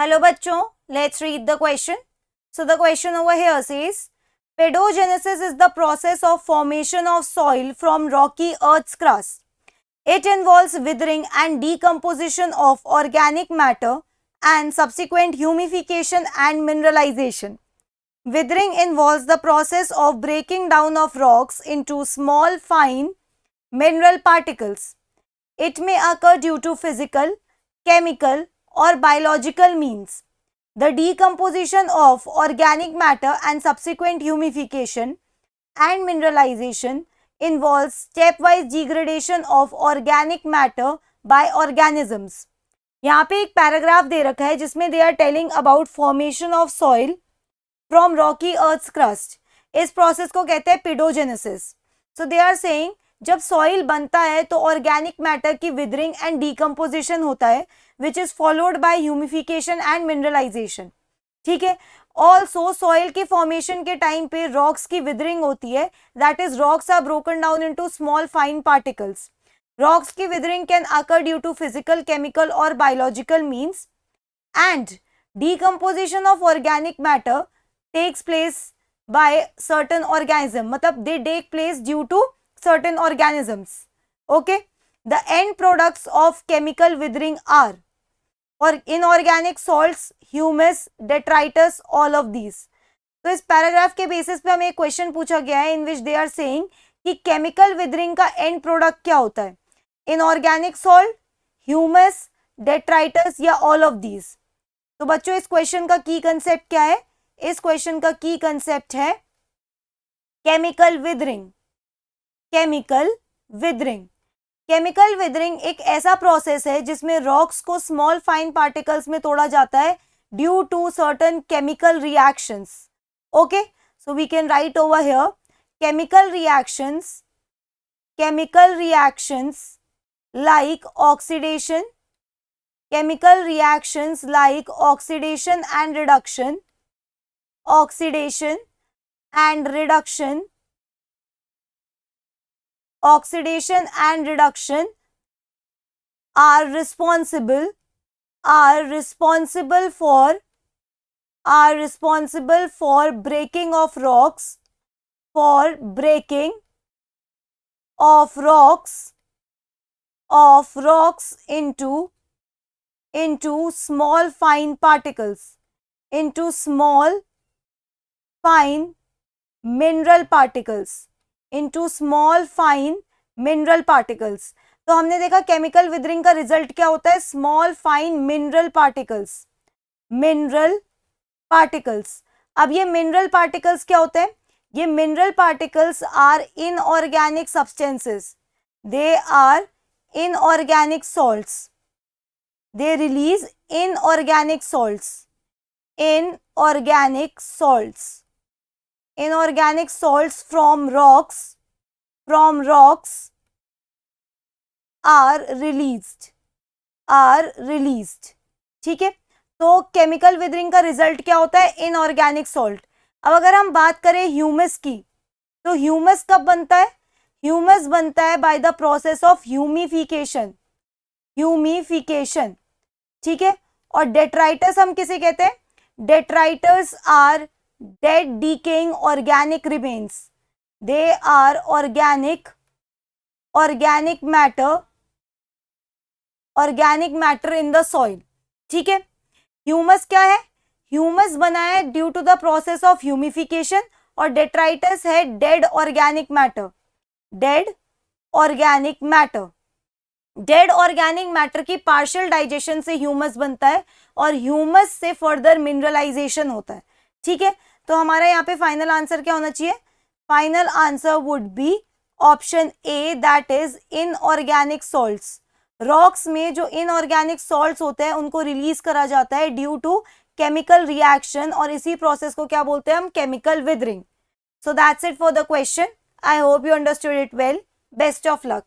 Hello bachcho, let's read the question. So the question over here says, pedogenesis is the process of formation of soil from rocky earth's crust. It involves withering and decomposition of organic matter and subsequent humification and mineralization. Withering involves the process of breaking down of rocks into small fine mineral particles. It may occur due to physical, chemical or biological means. The decomposition of organic matter and subsequent humification and mineralization involves stepwise degradation of organic matter by organisms. यहाँ पे एक paragraph दे रखा है जिसमें they are telling about formation of soil from rocky earth's crust. इस process को कहते हैं pedogenesis. So they are saying जब सॉइल बनता है तो ऑर्गेनिक मैटर की विदरिंग एंड डीकम्पोजिशन होता है which is followed by humification and mineralization. ठीक है. ऑल्सो सॉइल की फॉर्मेशन के टाइम पे रॉक्स की विदरिंग होती है, that is rocks are broken down into small fine particles. Rocks की weathering can occur due to physical, chemical और biological means and decomposition of organic matter takes place by certain organism, मतलब they take place due to certain organisms. Okay, the end products of chemical withering are or inorganic salts, humus, detritus, all of these. तो इस paragraph के basis पे हमें एक question पूछा गया है इन विच दे आर सेइंग कि केमिकल विदरिंग का एंड प्रोडक्ट क्या होता है, इनऑर्गेनिक सॉल्ट, ह्यूमस, डेट्राइटस या ऑल ऑफ दीज. तो बच्चों इस क्वेश्चन का की कंसेप्ट क्या है? इस क्वेश्चन का की कंसेप्ट है chemical withering. Chemical withering. Chemical withering एक ऐसा प्रोसेस है जिसमें रॉक्स को स्मॉल फाइन पार्टिकल्स में तोड़ा जाता है due to certain chemical reactions. Okay, so we can write over here chemical reactions. Chemical reactions like oxidation, chemical reactions like oxidation and reduction, oxidation and reduction, oxidation and reduction are responsible for breaking of rocks, for breaking of rocks into small fine particles, into small fine mineral particles, into small fine mineral particles. तो हमने देखा chemical withering का result क्या होता है, small fine mineral particles. Mineral particles. अब ये mineral particles क्या होते हैं? ये mineral particles are inorganic substances. They are inorganic salts. They release inorganic salts. Inorganic salts. Inorganic salts from rocks are released. ठीक है. तो केमिकल विदरिंग का रिजल्ट क्या होता है? Inorganic salt. अब अगर हम बात करें ह्यूमस की, तो ह्यूमस कब बनता है? ह्यूमस बनता है by the process of humification. ठीक है. और डेट्राइटस हम किसे कहते हैं? Detritus are dead decaying organic remains. They are organic matter in the soil. ठीक है. ह्यूमस क्या है? ह्यूमस बना है due to the process of humification और डेट्राइटस है dead organic matter. Dead organic matter की पार्शियल डाइजेशन से ह्यूमस बनता है और ह्यूमस से फर्दर मिनरलाइजेशन होता है. ठीक है. तो हमारा यहाँ पे फाइनल आंसर क्या होना चाहिए? Final answer would be option A, that is inorganic salts. Rocks में जो इनऑर्गेनिक सॉल्ट्स होते हैं उनको रिलीज करा जाता है ड्यू टू केमिकल रिएक्शन और इसी प्रोसेस को क्या बोलते हैं हम? Chemical withering. So that's it for the question. I hope you understood it well. Best of luck.